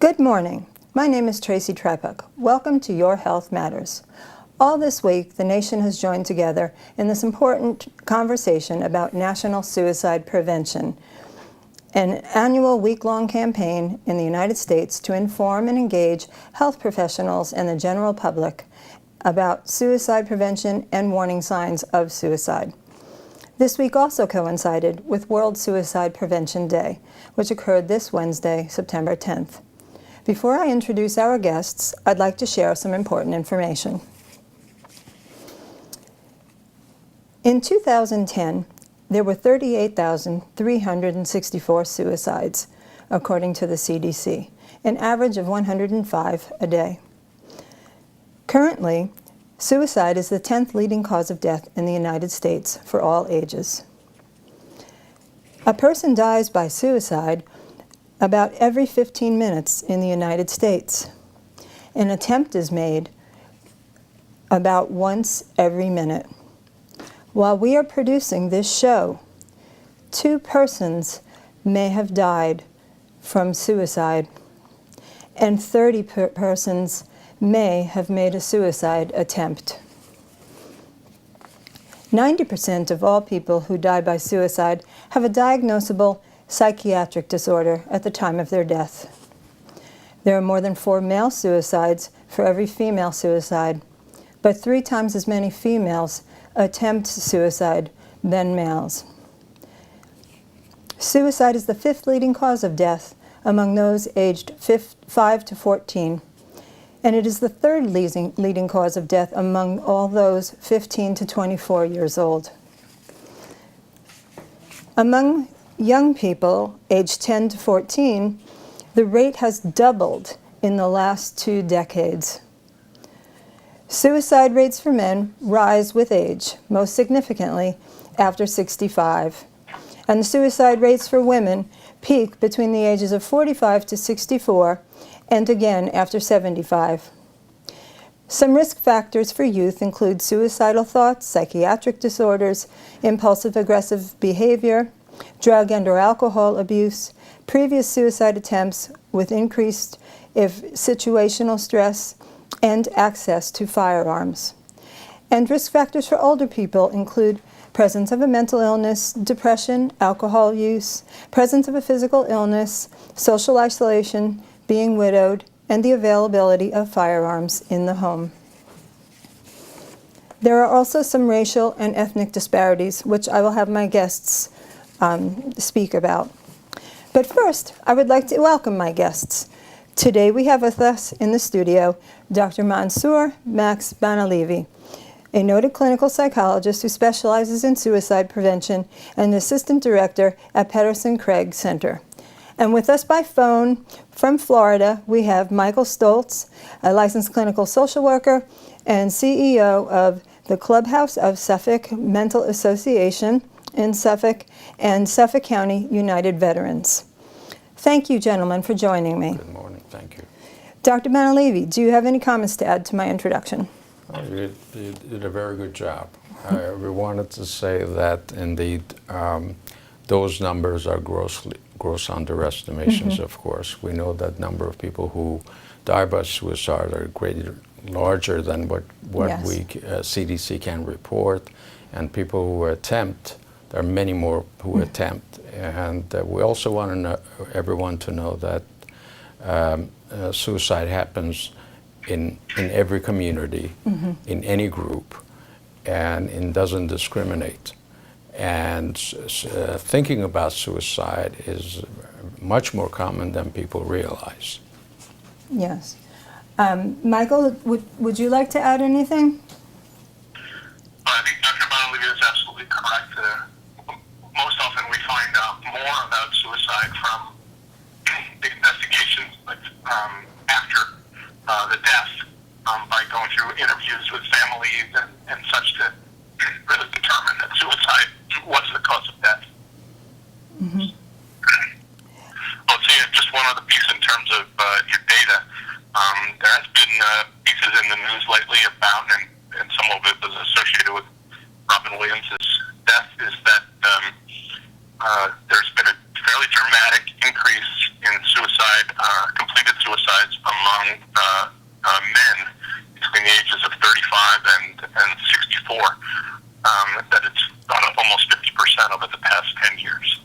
Good morning. My name is Tracy Trypuc. Welcome to Your Health Matters. All this week, the nation has joined together in this important conversation about national suicide prevention, an annual week-long campaign in the United States to inform and engage health professionals and the general public about suicide prevention and warning signs of suicide. This week also coincided with World Suicide Prevention Day, which occurred this Wednesday, September 10th. Before I introduce our guests, I'd like to share some important information. In 2010, there were 38,364 suicides, according to the CDC, an average of 105 a day. Currently, suicide is the 10th leading cause of death in the United States for all ages. A person dies by suicide about every 15 minutes in the United States. An attempt is made about once every minute. While we are producing this show, 2 persons may have died from suicide, and 30 persons may have made a suicide attempt. 90% of all people who die by suicide have a diagnosable psychiatric disorder at the time of their death. There are more than 4 male suicides for every female suicide, but 3 times as many females attempt suicide than males. Suicide is the 5th leading cause of death among those aged 5 to 14, and it is the 3rd leading cause of death among all those 15 to 24 years old. Among young people aged 10 to 14, the rate has doubled in the last 2 decades. Suicide rates for men rise with age, most significantly after 65. And the suicide rates for women peak between the ages of 45 to 64, and again after 75. Some risk factors for youth include suicidal thoughts, psychiatric disorders, impulsive aggressive behavior, drug and/or alcohol abuse, previous suicide attempts with increased situational stress, and access to firearms. And risk factors for older people include presence of a mental illness, depression, alcohol use, presence of a physical illness, social isolation, being widowed, and the availability of firearms in the home. There are also some racial and ethnic disparities, which I will have my guests speak about. But first, I would like to welcome my guests. Today we have with us in the studio Dr. Mansour Max Banilivy, a noted clinical psychologist who specializes in suicide prevention and assistant director at Pederson-Krag Center. And with us by phone from Florida, we have Micheal Stoltz, a licensed clinical social worker and CEO of the Clubhouse of Suffolk Mental Association in Suffolk and Suffolk County United Veterans. Thank you, gentlemen, for joining me. Good morning. Thank you. Dr. Banilivy, do you have any comments to add to my introduction? Oh, you did a very good job. We wanted to say that indeed those numbers are gross underestimations, of course. We know that number of people who die by suicide are larger than what Yes. CDC can report, and people who attempt, there are many more who attempt. And we also want everyone to know that suicide happens in every community, in any group, and it doesn't discriminate. And thinking about suicide is much more common than people realize. Yes. Micheal, would you like to add anything? I think Dr. Banilivy is absolutely correct. Most often we find out more about suicide from the investigations after the death by going through interviews with families and such to really determine that suicide was the cause of death. I'll say just one other piece in terms of your data. There has been pieces in the news lately about, and some of it was associated with Robin Williams' death, is that there's been a fairly dramatic increase in suicide completed suicides among men between the ages of 35 and 64, that it's gone up almost 50% over the past 10 years.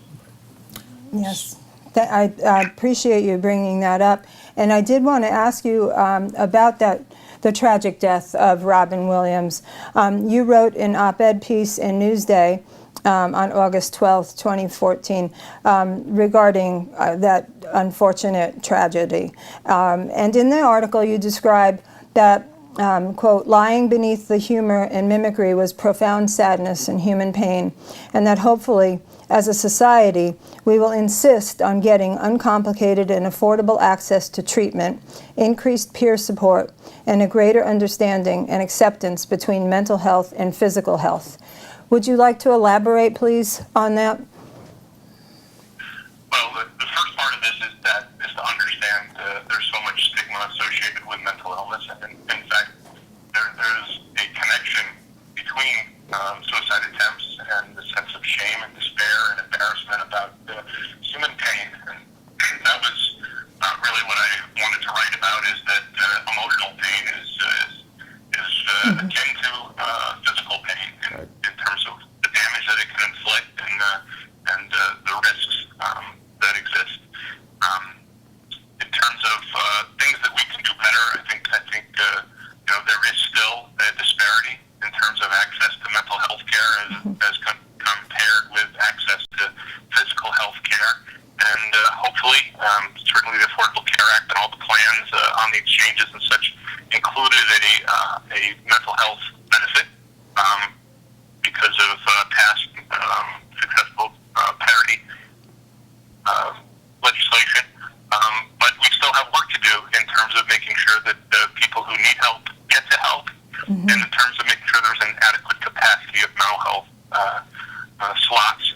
Yes, I appreciate you bringing that up. And I did want to ask you about the tragic death of Robin Williams. You wrote an op-ed piece in Newsday on August 12th, 2014, regarding that unfortunate tragedy. And in the article you describe that, quote, lying beneath the humor and mimicry was profound sadness and human pain, and that hopefully, as a society, we will insist on getting uncomplicated and affordable access to treatment, increased peer support, and a greater understanding and acceptance between mental health and physical health. Would you like to elaborate, please, on that? Well, the first part of this is to understand there's so much stigma associated with mental illness, and in fact, there's a connection between suicide attempts and the sense of shame and despair and embarrassment about human pain. And that was really what I wanted to write about, is that emotional pain is akin to physical pain in terms of the damage that it can inflict and the risks that exist. In terms of things that we can do better, I think there is still a disparity in terms of access to mental health care as compared with access to physical health care. And hopefully, certainly the Affordable Care Act and all the plans on the exchanges and such included a mental health benefit because of past successful parity legislation. But we still have work to do in terms of making sure that the people who need help get to help, and in terms of making sure there's an adequate capacity of mental health slots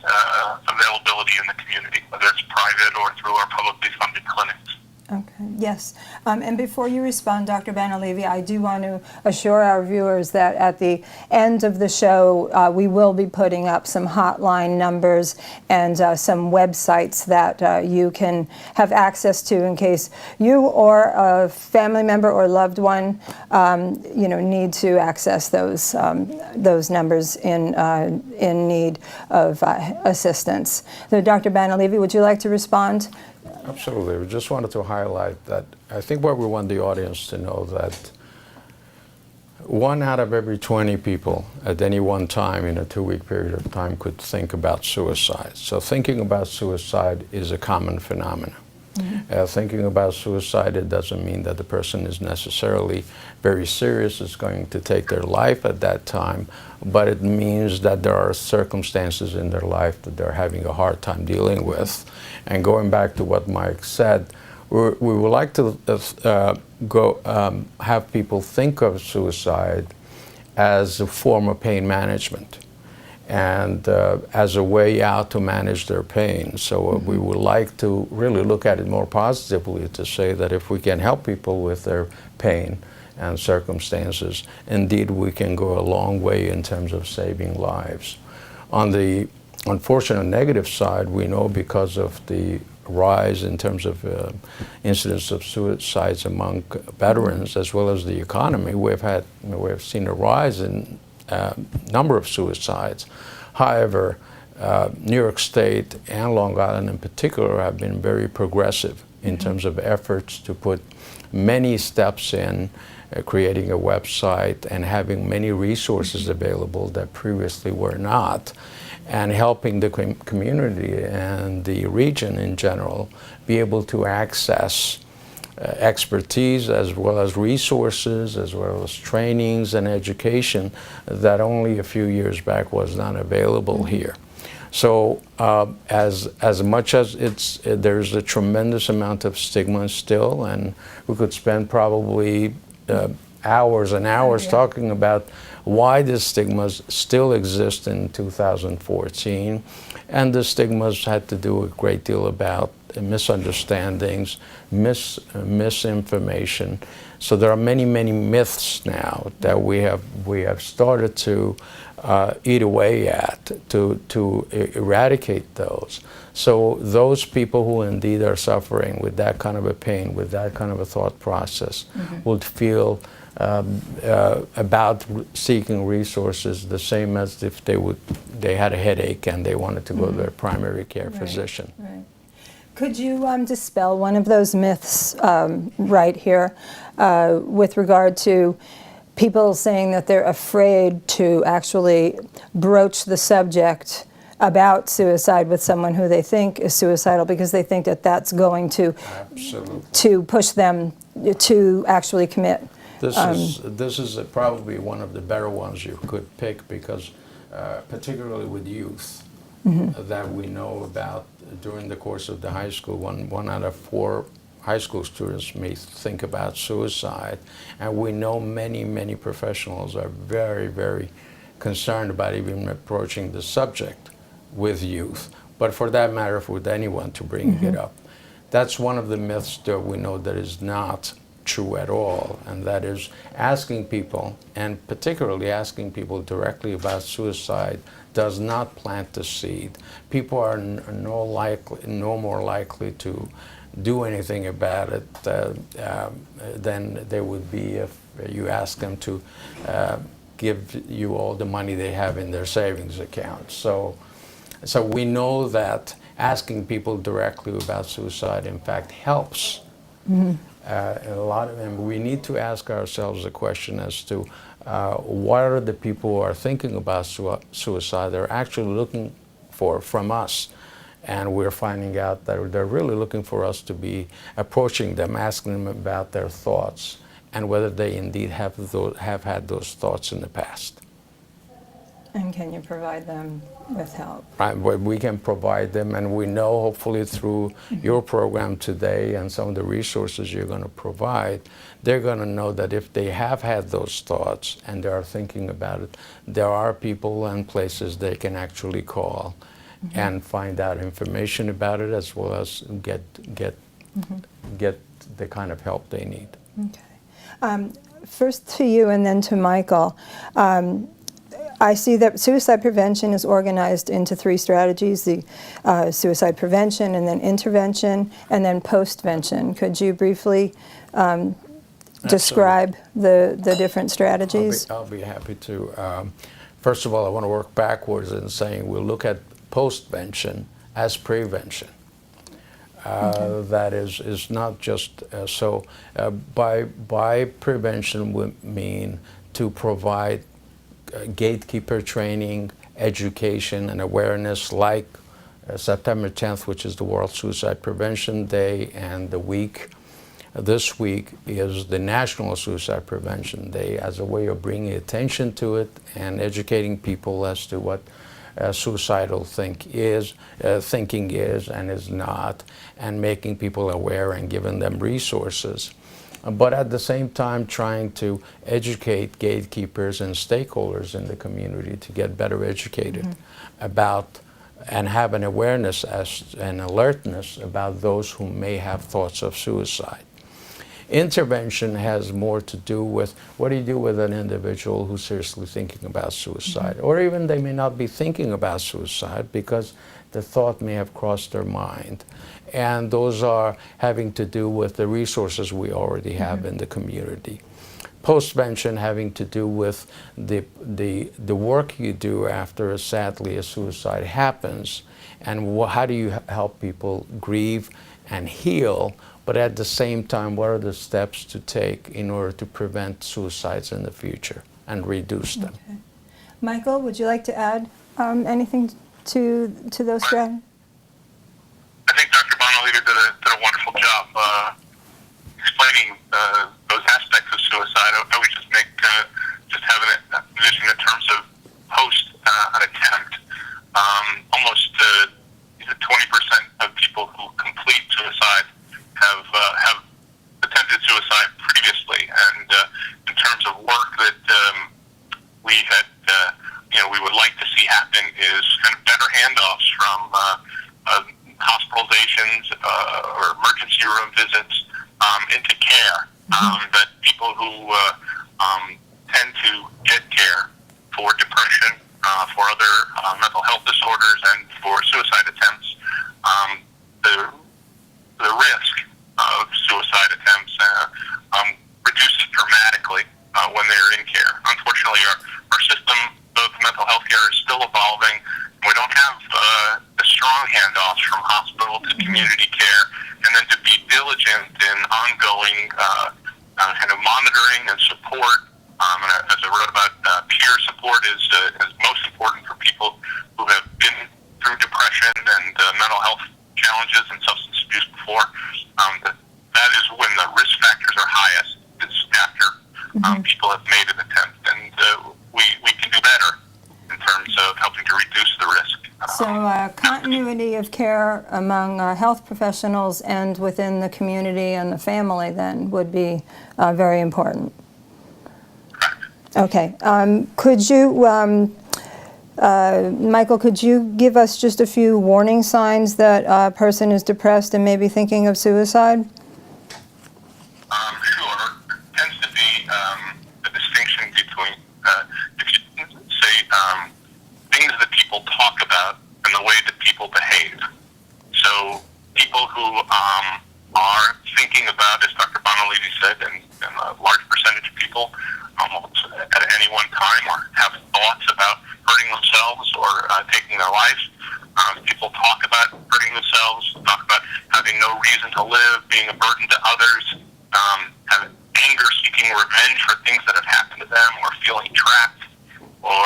availability in the community, whether it's private or through our publicly funded clinics. Okay, yes. And before you respond, Dr. Banilivy, I do want to assure our viewers that at the end of the show, we will be putting up some hotline numbers and some websites that you can have access to in case you or a family member or loved one, need to access those numbers in need of assistance. So, Dr. Banilivy, would you like to respond? Absolutely. We just wanted to highlight that I think what we want the audience to know that 1 out of every 20 people at any one time in a 2-week period of time could think about suicide. So thinking about suicide is a common phenomenon. Thinking about suicide, it doesn't mean that the person is necessarily very serious, is going to take their life at that time, but it means that there are circumstances in their life that they're having a hard time dealing with. And going back to what Mike said, we would like to have people think of suicide as a form of pain management and as a way out to manage their pain. So we would like to really look at it more positively, to say that if we can help people with their pain and circumstances, indeed we can go a long way in terms of saving lives. On the unfortunate negative side, we know because of the rise in terms of incidents of suicides among veterans as well as the economy, we've seen a rise in number of suicides. However, New York State and Long Island in particular have been very progressive in terms of efforts to put many steps in, creating a website and having many resources available that previously were not, and helping the community and the region in general be able to access expertise as well as resources, as well as trainings and education that only a few years back was not available here. So as much as there's a tremendous amount of stigma still, and we could spend probably hours and hours talking about why the stigmas still exist in 2014. And the stigmas had to do a great deal about misunderstandings, misinformation. So there are many, many myths now that we have started to eat away at, to eradicate those. So those people who indeed are suffering with that kind of a pain, with that kind of a thought process, would feel about seeking resources the same as if they had a headache and they wanted to go to their primary care physician. Right. Could you dispel one of those myths right here with regard to people saying that they're afraid to actually broach the subject about suicide with someone who they think is suicidal because they think that that's going to push them to actually commit? This is probably one of the better ones you could pick because particularly with youth that we know about during the course of the high school, one out of 4 high school students may think about suicide, and we know many professionals are very, very concerned about even approaching the subject with youth, but for that matter with anyone to bring it up. That's one of the myths that we know that is not true at all, and that is asking people, and particularly asking people directly about suicide, does not plant the seed. People are no more likely to do anything about it than they would be if you ask them to give you all the money they have in their savings account. So we know that asking people directly about suicide, in fact, helps. And we need to ask ourselves the question as to what are the people who are thinking about suicide they're actually looking for from us. And we're finding out that they're really looking for us to be approaching them, asking them about their thoughts, and whether they indeed have had those thoughts in the past. And can you provide them with help? Right, we can provide them, and we know hopefully through your program today and some of the resources you're going to provide, they're going to know that if they have had those thoughts and they are thinking about it, there are people and places they can actually call and find out information about it, as well as get the kind of help they need. Okay. First to you and then to Micheal. I see that suicide prevention is organized into 3 strategies, the suicide prevention and then intervention and then postvention. Could you briefly describe the different strategies? I'll be happy to. First of all, I want to work backwards in saying we'll look at postvention as prevention. That is not just by prevention we mean to provide gatekeeper training, education, and awareness, like September 10th, which is the World Suicide Prevention Day, and this week is the National Suicide Prevention Day, as a way of bringing attention to it and educating people as to what suicidal thinking is and is not, and making people aware and giving them resources. But at the same time trying to educate gatekeepers and stakeholders in the community to get better educated about and have an awareness and alertness about those who may have thoughts of suicide. Intervention has more to do with what do you do with an individual who's seriously thinking about suicide, or even they may not be thinking about suicide because the thought may have crossed their mind. And those are having to do with the resources we already have in the community. Postvention having to do with the work you do after, sadly, a suicide happens, and how do you help people grieve and heal, but at the same time, what are the steps to take in order to prevent suicides in the future and reduce them? Okay. Micheal, would you like to add anything to those strategies? I think Dr. Banilivy did a wonderful job explaining those aspects of suicide. I would just have an addition in terms of post an attempt. Almost 20% of people who complete suicide have attempted suicide previously, and in terms of work that we had, we would like to see happen is kind of better handoffs from hospitalization admissions or emergency room visits into care. That people who tend to get care for depression, for other mental health disorders, and for suicide attempts, the risk of suicide attempts reduces dramatically when they're in care. Unfortunately, our system of mental health care is still evolving. We don't have the strong handoffs from hospital to community care, and then to be diligent in ongoing kind of monitoring and support. And as I wrote about, peer support is most important for people who have been through depression and mental health challenges and substance abuse before. That is when the risk factors are highest. It's after people have made an attempt, and we can do better in terms of helping to reduce the risk. So continuity of care among health professionals and within the community and the family then would be very important. Okay. Could you, Michael, could you give us just a few warning signs that a person is depressed and maybe thinking of suicide? Sure. It tends to be the distinction between, if you say, things that people talk about and the way that people behave. So people who are thinking about, as Dr. Banilivy said, and a large percentage of people almost at any one time or have thoughts about hurting themselves or taking their life. People talk about hurting themselves, talk about having no reason to live, being a burden to others, have anger, seeking revenge for things that have happened to them, or feeling trapped, or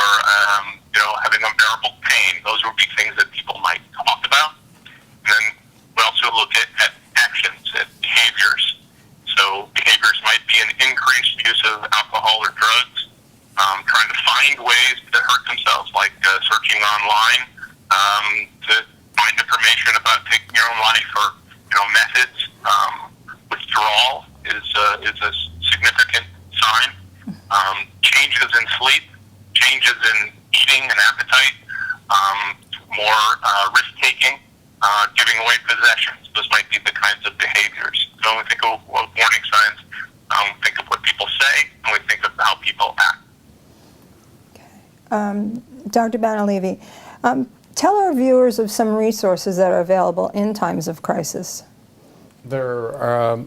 having unbearable pain. Those would be things that people might talk about. And then we also look at actions, at behaviors. So behaviors might be an increased use of alcohol or drugs, trying to find ways to hurt themselves, like searching online to find information about taking your own life, or methods. Withdrawal is a significant sign. Changes in sleep, changes in eating and appetite, more risk-taking, giving away possessions. Those might be the kinds of behaviors. So when we think of warning signs, we think of what people say, and we think of how people act. Okay. Dr. Banilivy, tell our viewers of some resources that are available in times of crisis. There are,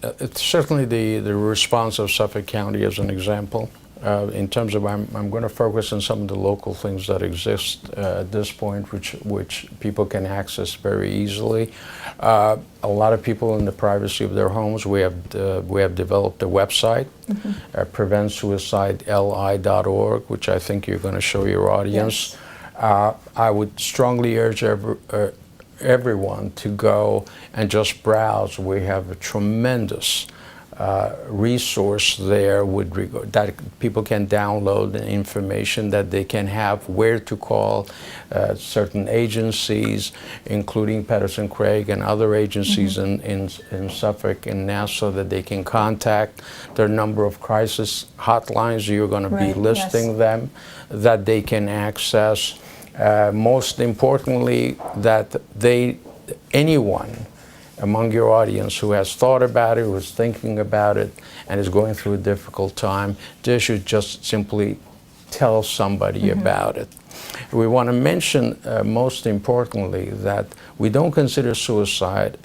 it's certainly the response of Suffolk County as an example. In terms of, I'm going to focus on some of the local things that exist at this point, which people can access very easily. A lot of people in the privacy of their homes, we have developed a website, preventsuicideli.org, which I think you're going to show your audience. Yes. I would strongly urge everyone to go and just browse. We have a tremendous resource there with regard that people can download the information that they can have, where to call certain agencies, including Pederson-Krag and other agencies in Suffolk and Nassau that they can contact. There are a number of crisis hotlines. You're going to be listing them that they can access. Most importantly, that anyone among your audience who has thought about it, who is thinking about it, and is going through a difficult time, they should just simply tell somebody about it. We want to mention, most importantly, that we don't consider suicide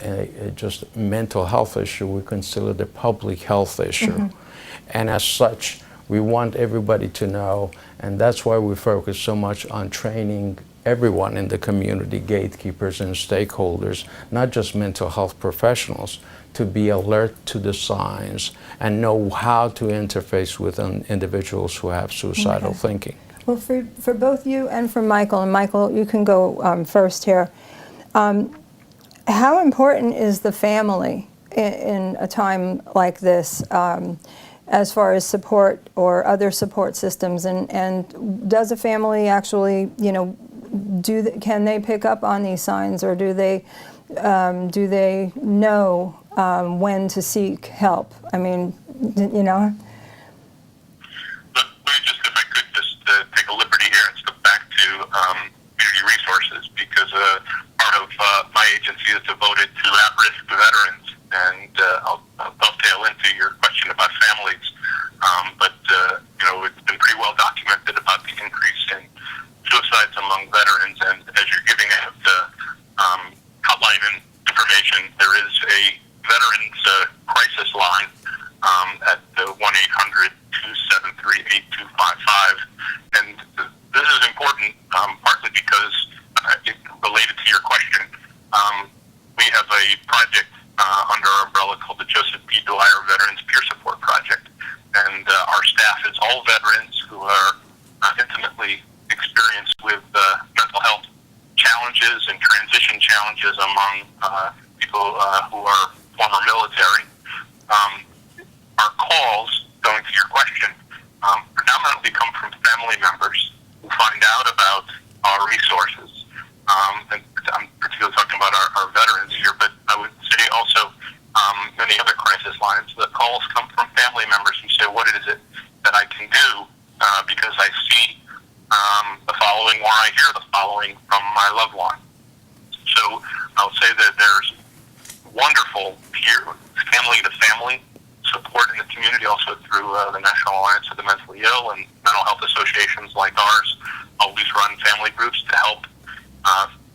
just a mental health issue. We consider it a public health issue. And as such, we want everybody to know, and that's why we focus so much on training everyone in the community, gatekeepers and stakeholders, not just mental health professionals, to be alert to the signs and know how to interface with individuals who have suicidal thinking. Well, for both you and for Michael, and Michael, you can go first here. How important is the family in a time like this, as far as support or other support systems, and does a family actually, can they pick up on these signs, or do they know when to seek help? I mean, Let me just, if I could, just take a liberty here and step back to community resources, because part of my agency is devoted to at-risk veterans, and I'll dovetail into your question about families. But it's been pretty well documented about the increase in suicides among veterans, and as you're giving out the hotline information, there is a veterans crisis line at 1-800-273-8255, and this is important partly because related to your question, we have a project under our umbrella called the Joseph B. Dwyer Veterans Peer Support Project, and our staff is all veterans who are intimately experienced with mental health challenges and transition challenges among people who are former military. Our calls, going to your question, predominantly come from family members who find out about our resources. And I'm particularly talking about our veterans here, but I would say also many other crisis lines. The calls come from family members who say, what is it that I can do because I see the following, or I hear the following from my loved one. So I'll say that there's wonderful family-to-family support in the community, also through the National Alliance of the Mentally Ill, and mental health associations like ours always run family groups to help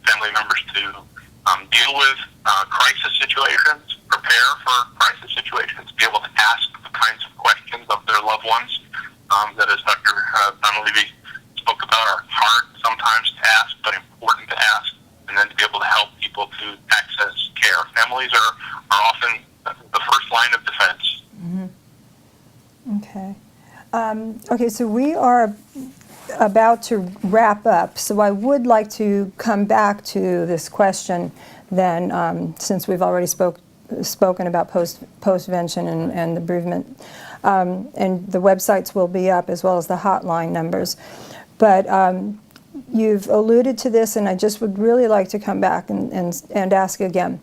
family members to deal with crisis situations, prepare for crisis situations, be able to ask the kinds of questions of their loved ones that, as Dr. Banilivy spoke about, are hard sometimes to ask, but important to ask, and then to be able to help people to access care. Families are often the first line of defense. Okay. Okay, so we are about to wrap up, so I would like to come back to this question then, since we've already spoken about postvention and the bereavement, and the websites will be up as well as the hotline numbers. But you've alluded to this, and I just would really like to come back and ask again.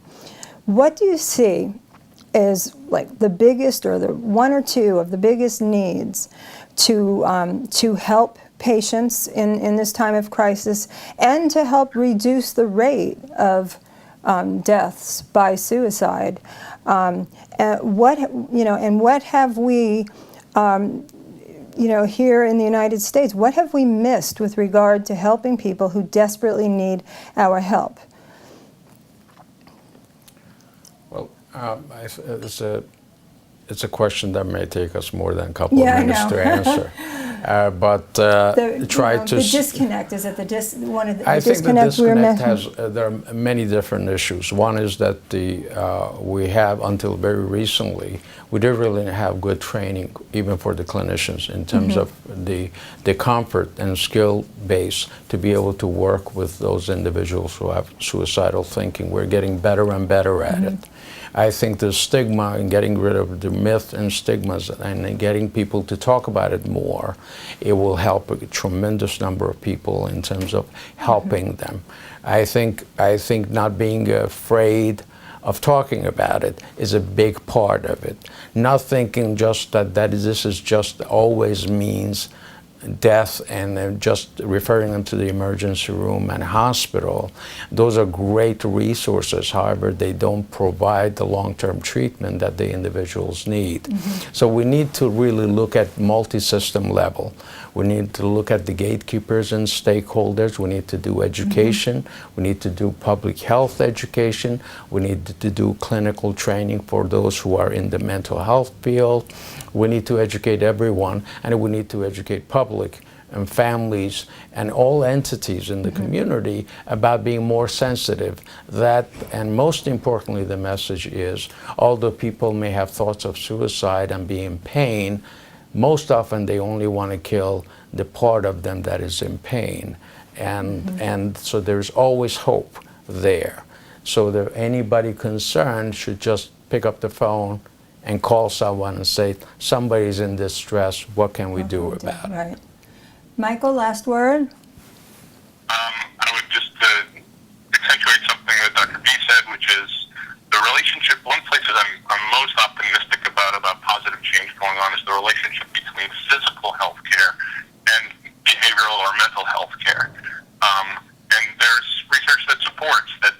What do you see is like the biggest, or the one or two of the biggest needs to help patients in this time of crisis, and to help reduce the rate of deaths by suicide? And what have we, here in the United States, what have we missed with regard to helping people who desperately need our help? Well, it's a question that may take us more than a couple of minutes to answer. But The disconnect, is it one of the I think the disconnects we were disconnect there are many different issues. One is that we have, until very recently, we didn't really have good training even for the clinicians in terms of the comfort and skill base to be able to work with those individuals who have suicidal thinking. We're getting better and better at it. I think the stigma, and getting rid of the myth and stigmas, and getting people to talk about it more, it will help a tremendous number of people in terms of helping them. I think not being afraid of talking about it is a big part of it. Not thinking just that this is just always means death, and just referring them to the emergency room and hospital. Those are great resources. However, they don't provide the long-term treatment that the individuals need. So we need to really look at multi-system level. We need to look at the gatekeepers and stakeholders. We need to do education. We need to do public health education. We need to do clinical training for those who are in the mental health field. We need to educate everyone, and we need to educate public and families and all entities in the community about being more sensitive. That, and most importantly, the message is, although people may have thoughts of suicide and be in pain, most often they only want to kill the part of them that is in pain. And so there's always hope there. So that anybody concerned should just pick up the phone and call someone and say, somebody's in distress, what can we do about it? Right. Michael, last word? I would just accentuate something that Dr. B said, which is the relationship. One place that I'm most optimistic about positive change going on is the relationship between physical health care and behavioral or mental health care. And there's research that supports that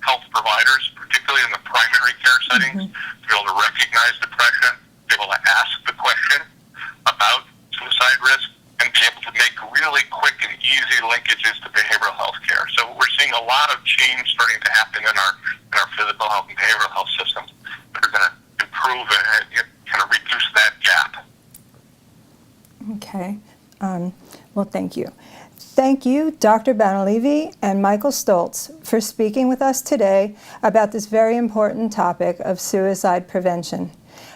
health providers, particularly in the primary care settings, to be able to recognize depression, be able to ask the question about suicide risk, and be able to make really quick and easy linkages to behavioral health care. So we're seeing a lot of change starting to happen in our physical health and behavioral health systems that are going to improve and kind of reduce that gap. Okay. Well, thank you. Thank you, Dr. Banilivy and Micheal Stoltz, for speaking with us today about this very important topic of suicide prevention.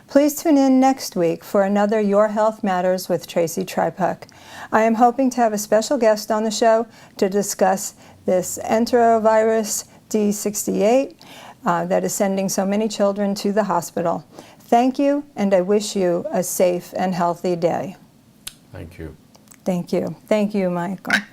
Please tune in next week for another Your Health Matters with Tracy Trypuc. I am hoping to have a special guest on the show to discuss this enterovirus D68 that is sending so many children to the hospital. Thank you, and I wish you a safe and healthy day. Thank you. Thank you. Thank you, Micheal.